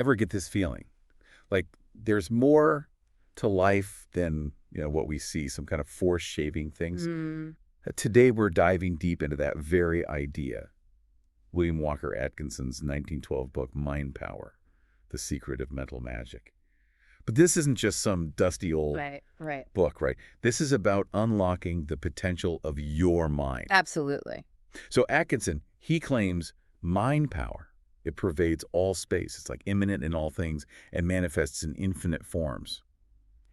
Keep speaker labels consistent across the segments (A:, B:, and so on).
A: ever get this feeling? Like there's more to life than, what we see, some kind of force shaving things.
B: Mm.
A: Today we're diving deep into that very idea. William Walker Atkinson's 1912 book, Mind Power, The Secret of Mental Magic. But this isn't just some dusty old
B: Right.
A: book, right? This is about unlocking the potential of your mind.
B: Absolutely.
A: So Atkinson, he claims mind power. It pervades all space. It's like immanent in all things and manifests in infinite forms.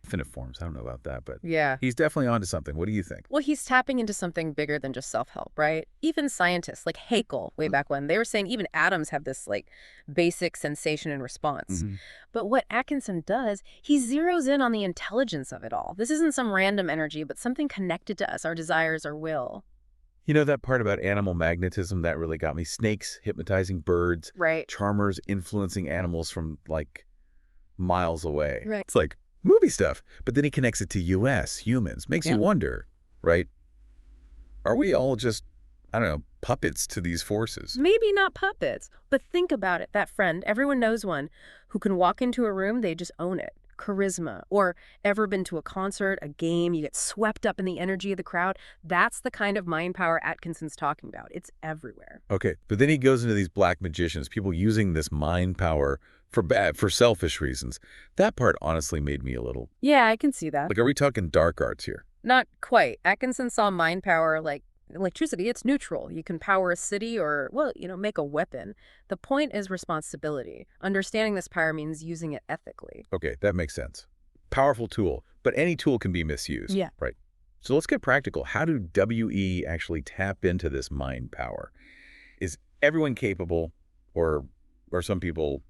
A: Infinite forms, I don't know about that, but
B: Yeah.
A: he's definitely onto something. What do you think?
B: Well, he's tapping into something bigger than just self-help, right? Even scientists like Haeckel, way back when, they were saying even atoms have this basic sensation and response.
A: Mm-hmm.
B: But what Atkinson does, he zeroes in on the intelligence of it all. This isn't some random energy, but something connected to us, our desires, our will.
A: You know that part about animal magnetism that really got me? Snakes hypnotizing birds,
B: Right.
A: charmers influencing animals from miles away.
B: Right.
A: It's like movie stuff. But then he connects it to humans. Makes you wonder, right? Are we all just, I don't know, puppets to these forces?
B: Maybe not puppets, but think about it. That friend, everyone knows one, who can walk into a room, they just own it. Charisma. Or ever been to a concert, a game, you get swept up in the energy of the crowd. That's the kind of mind power Atkinson's talking about. It's everywhere.
A: Okay, but then he goes into these black magicians, people using this mind power for selfish reasons. That part honestly made me a little...
B: Yeah, I can see that.
A: Are we talking dark arts here?
B: Not quite. Atkinson saw mind power like electricity. It's neutral. You can power a city or, make a weapon. The point is responsibility. Understanding this power means using it ethically.
A: Okay, that makes sense. Powerful tool, but any tool can be misused.
B: Yeah.
A: Right. So let's get practical. How do WE actually tap into this mind power? Is everyone capable, or are some people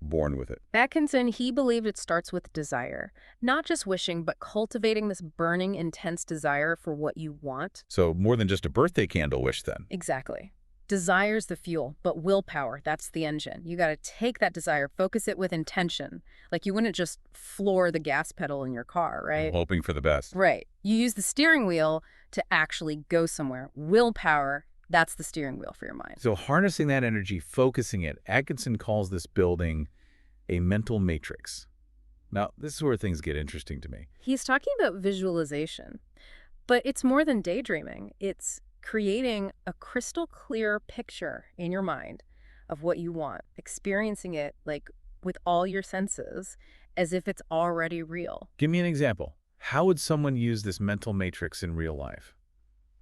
A: born with it?
B: Atkinson, he believed it starts with desire. Not just wishing, but cultivating this burning, intense desire for what you want.
A: So more than just a birthday candle wish then?
B: Exactly. Desire's the fuel, but willpower, that's the engine. You got to take that desire, focus it with intention. Like you wouldn't just floor the gas pedal in your car, right?
A: Hoping for the best.
B: Right. You use the steering wheel to actually go somewhere. Willpower, that's the steering wheel for your mind.
A: So harnessing that energy, focusing it, Atkinson calls this building a mental matrix. Now, this is where things get interesting to me.
B: He's talking about visualization, but it's more than daydreaming. It's creating a crystal clear picture in your mind of what you want, experiencing it with all your senses as if it's already real.
A: Give me an example. How would someone use this mental matrix in real life?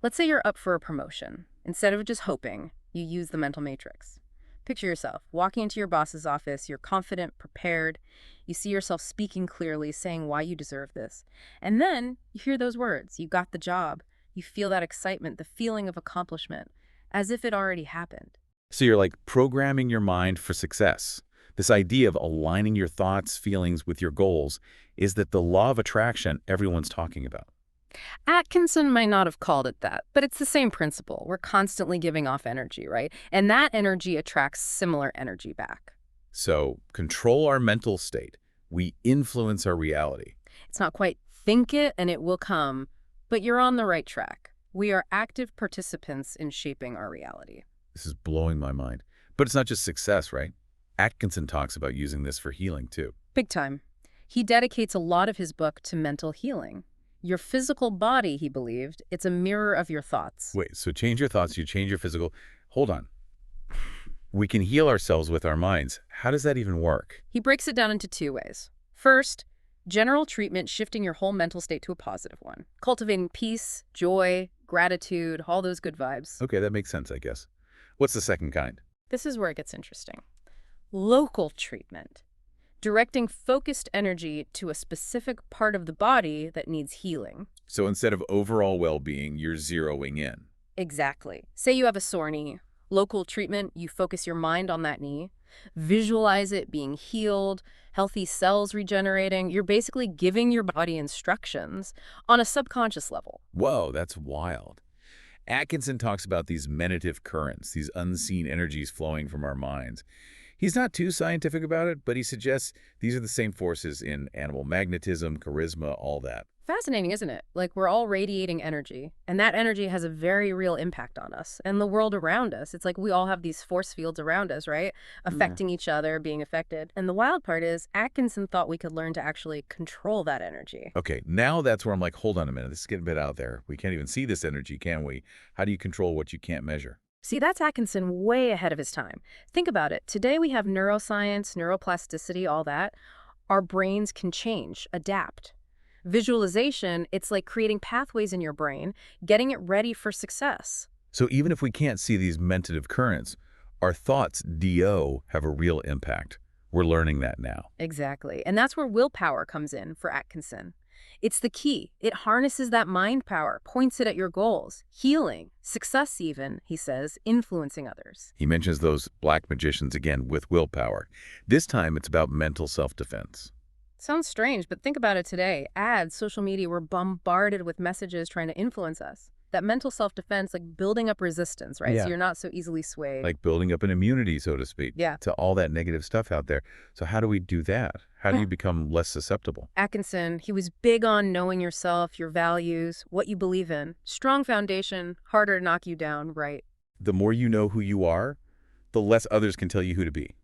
B: Let's say you're up for a promotion. Instead of just hoping, you use the mental matrix. Picture yourself walking into your boss's office. You're confident, prepared. You see yourself speaking clearly, saying why you deserve this. And then you hear those words. You got the job. You feel that excitement, the feeling of accomplishment, as if it already happened.
A: So you're programming your mind for success. This idea of aligning your thoughts, feelings with your goals is that the law of attraction everyone's talking about.
B: Atkinson might not have called it that, but it's the same principle. We're constantly giving off energy, right? And that energy attracts similar energy back.
A: So control our mental state. We influence our reality.
B: It's not quite think it and it will come, but you're on the right track. We are active participants in shaping our reality.
A: This is blowing my mind. But it's not just success, right? Atkinson talks about using this for healing, too.
B: Big time. He dedicates a lot of his book to mental healing. Your physical body, he believed, it's a mirror of your thoughts.
A: Wait, so change your thoughts, you change your physical... Hold on. We can heal ourselves with our minds. How does that even work?
B: He breaks it down into two ways. First, general treatment, shifting your whole mental state to a positive one. Cultivating peace, joy, gratitude, all those good vibes.
A: Okay, that makes sense, I guess. What's the second kind?
B: This is where it gets interesting. Local treatment. Directing focused energy to a specific part of the body that needs healing.
A: So instead of overall well-being, you're zeroing in.
B: Exactly. Say you have a sore knee. Local treatment, you focus your mind on that knee. Visualize it being healed, healthy cells regenerating. You're basically giving your body instructions on a subconscious level.
A: Whoa, that's wild. Atkinson talks about these mentative currents, these unseen energies flowing from our minds. He's not too scientific about it, but he suggests these are the same forces in animal magnetism, charisma, all that.
B: Fascinating, isn't it? Like, we're all radiating energy, and that energy has a very real impact on us and the world around us. It's like we all have these force fields around us, right?
A: Yeah.
B: Affecting each other, being affected. And the wild part is, Atkinson thought we could learn to actually control that energy.
A: Okay, now that's where I'm like, hold on a minute. This is getting a bit out there. We can't even see this energy, can we? How do you control what you can't measure?
B: See, that's Atkinson way ahead of his time. Think about it. Today we have neuroscience, neuroplasticity, all that. Our brains can change, adapt. Visualization, it's like creating pathways in your brain, getting it ready for success.
A: So even if we can't see these mentative currents, our thoughts, DO, have a real impact. We're learning that now.
B: Exactly. And that's where willpower comes in for Atkinson. It's the key. It harnesses that mind power, points it at your goals, healing, success even, he says, influencing others.
A: He mentions those black magicians again with willpower. This time it's about mental self-defense.
B: Sounds strange, but think about it today. Ads, social media, we're bombarded with messages trying to influence us. That mental self-defense, like building up resistance, right?
A: Yeah.
B: So you're not so easily swayed.
A: Like building up an immunity, so to speak,
B: Yeah.
A: to all that negative stuff out there. So how do we do that? How do you become less susceptible?
B: Atkinson, he was big on knowing yourself, your values, what you believe in. Strong foundation, harder to knock you down, right?
A: The more you know who you are, the less others can tell you who to be.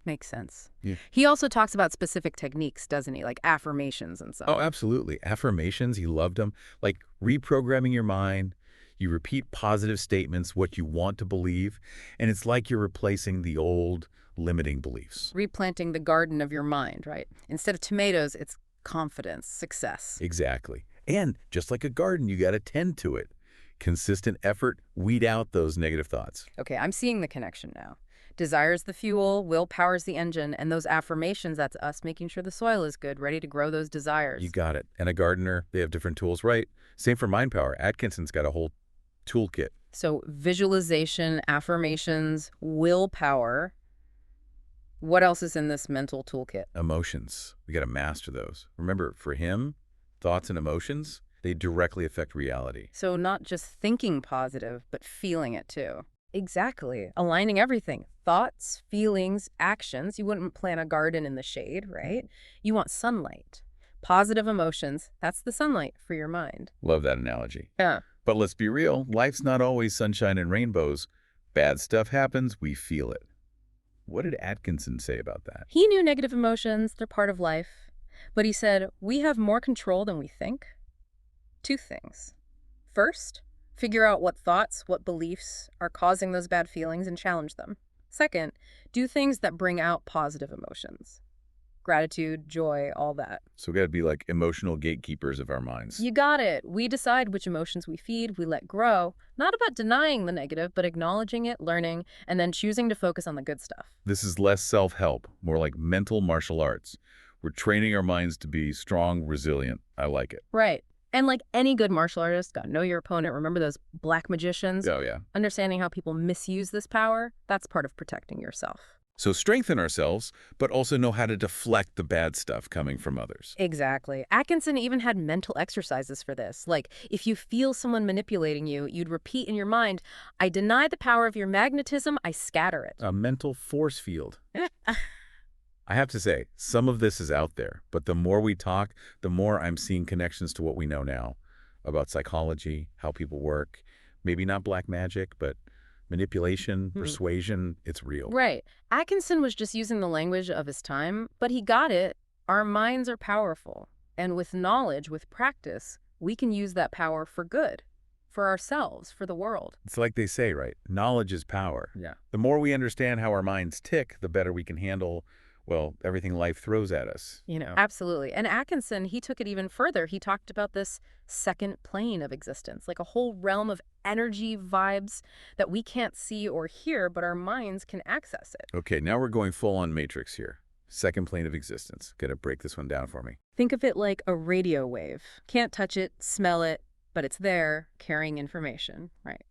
B: Makes sense.
A: Yeah.
B: He also talks about specific techniques, doesn't he? Like affirmations and so
A: Oh,
B: on.
A: absolutely. Affirmations, he loved them. Like reprogramming your mind. You repeat positive statements, what you want to believe, and it's like you're replacing the old limiting beliefs.
B: Replanting the garden of your mind, right? Instead of tomatoes, it's confidence, success.
A: Exactly. And just like a garden, you got to tend to it. Consistent effort, weed out those negative thoughts.
B: Okay, I'm seeing the connection now. Desire's the fuel, willpower's the engine, and those affirmations, that's us making sure the soil is good, ready to grow those desires.
A: You got it. And a gardener, they have different tools, right? Same for mind power. Atkinson's got a whole toolkit.
B: So visualization, affirmations, willpower. What else is in this mental toolkit?
A: Emotions. We got to master those. Remember, for him, thoughts and emotions, they directly affect reality.
B: So not just thinking positive, but feeling it too. Exactly. Aligning everything. Thoughts, feelings, actions. You wouldn't plant a garden in the shade, right? You want sunlight. Positive emotions, that's the sunlight for your mind.
A: Love that analogy.
B: Yeah.
A: But let's be real, life's not always sunshine and rainbows. Bad stuff happens, we feel it. What did Atkinson say about that?
B: He knew negative emotions, they're part of life. But he said, we have more control than we think. Two things. First, figure out what thoughts, what beliefs are causing those bad feelings and challenge them. Second, do things that bring out positive emotions. Gratitude, joy, all that.
A: So we got to be like emotional gatekeepers of our minds.
B: You got it. We decide which emotions we feed, we let grow. Not about denying the negative, but acknowledging it, learning, and then choosing to focus on the good stuff.
A: This is less self-help, more like mental martial arts. We're training our minds to be strong, resilient. I like it.
B: Right. And like any good martial artist, gotta know your opponent. Remember those black magicians?
A: Oh, yeah.
B: Understanding how people misuse this power, that's part of protecting yourself.
A: So strengthen ourselves, but also know how to deflect the bad stuff coming from others.
B: Exactly. Atkinson even had mental exercises for this. Like, if you feel someone manipulating you, you'd repeat in your mind, I deny the power of your magnetism, I scatter it.
A: A mental force field. I have to say, some of this is out there, but the more we talk, the more I'm seeing connections to what we know now about psychology, how people work, maybe not black magic, but manipulation, persuasion, it's real.
B: Right. Atkinson was just using the language of his time, but he got it. Our minds are powerful. And with knowledge, with practice, we can use that power for good, for ourselves, for the world.
A: It's like they say, right? Knowledge is power.
B: Yeah.
A: The more we understand how our minds tick, the better we can handle, well, everything life throws at us.
B: You know. Absolutely. And Atkinson, he took it even further. He talked about this second plane of existence, like a whole realm of energy, vibes that we can't see or hear, but our minds can access it.
A: Okay, now we're going full on Matrix here. Second plane of existence. Gotta break this one down for me.
B: Think of it like a radio wave. Can't touch it, smell it, but it's there, carrying information, right?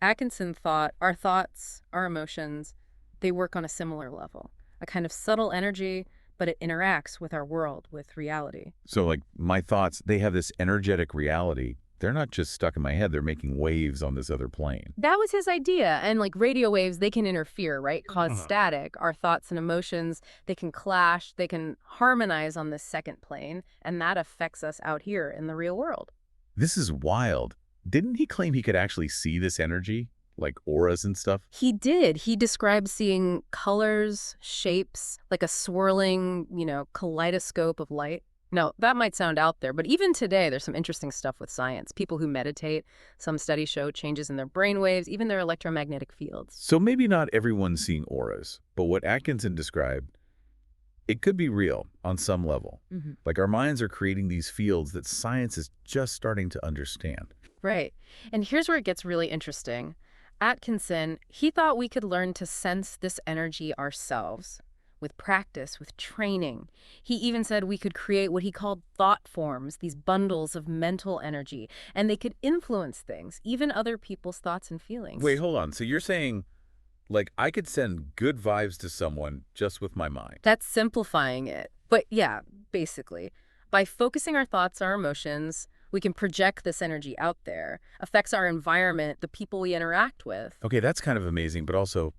B: Atkinson thought our thoughts, our emotions, they work on a similar level. A kind of subtle energy, but it interacts with our world, with reality.
A: So like my thoughts, they have this energetic reality, They're not just stuck in my head, they're making waves on this other plane.
B: That was his idea. And like radio waves, they can interfere, right? Cause static. Our thoughts and emotions, they can clash, they can harmonize on this second plane, and that affects us out here in the real world.
A: This is wild. Didn't he claim he could actually see this energy? Like auras and stuff?
B: He did. He described seeing colors, shapes, like a swirling, kaleidoscope of light. Now, that might sound out there, but even today, there's some interesting stuff with science. People who meditate, some studies show changes in their brain waves, even their electromagnetic fields.
A: So maybe not everyone's seeing auras, but what Atkinson described, it could be real on some level. Like our minds are creating these fields that science is just starting to understand.
B: Right. And here's where it gets really interesting. Atkinson, he thought we could learn to sense this energy ourselves. With practice, with training. He even said we could create what he called thought forms, these bundles of mental energy, and they could influence things, even other people's thoughts and feelings.
A: Wait, hold on. So you're saying, like, I could send good vibes to someone just with my mind?
B: That's simplifying it. But yeah, basically. By focusing our thoughts, our emotions, we can project this energy out there, affects our environment, the people we interact with.
A: Okay, that's kind of amazing, but also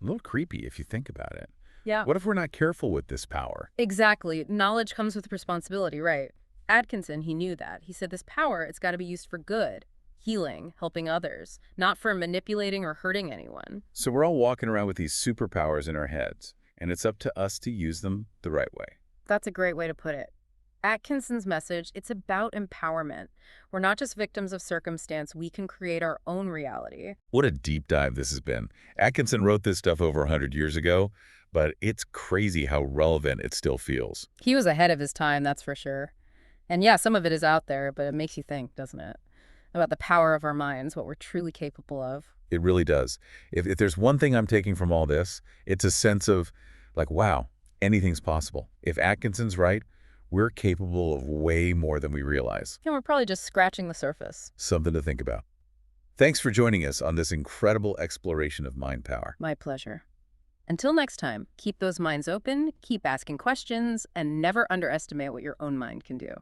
A: a little creepy if you think about it.
B: Yeah.
A: What if we're not careful with this power?
B: Exactly. Knowledge comes with responsibility, right? Atkinson, he knew that. He said this power, it's got to be used for good, healing, helping others, not for manipulating or hurting anyone.
A: So we're all walking around with these superpowers in our heads, and it's up to us to use them the right way.
B: That's a great way to put it. Atkinson's message, it's about empowerment. We're not just victims of circumstance, we can create our own reality.
A: What a deep dive this has been. Atkinson wrote this stuff over 100 years ago, but it's crazy how relevant it still feels.
B: He was ahead of his time, that's for sure. And yeah, some of it is out there, but it makes you think, doesn't it? About the power of our minds, what we're truly capable of.
A: It really does. If there's one thing I'm taking from all this, it's a sense of, like, wow, anything's possible. If Atkinson's right, we're capable of way more than we realize.
B: And we're probably just scratching the surface.
A: Something to think about. Thanks for joining us on this incredible exploration of mind power.
B: My pleasure. Until next time, keep those minds open, keep asking questions, and never underestimate what your own mind can do.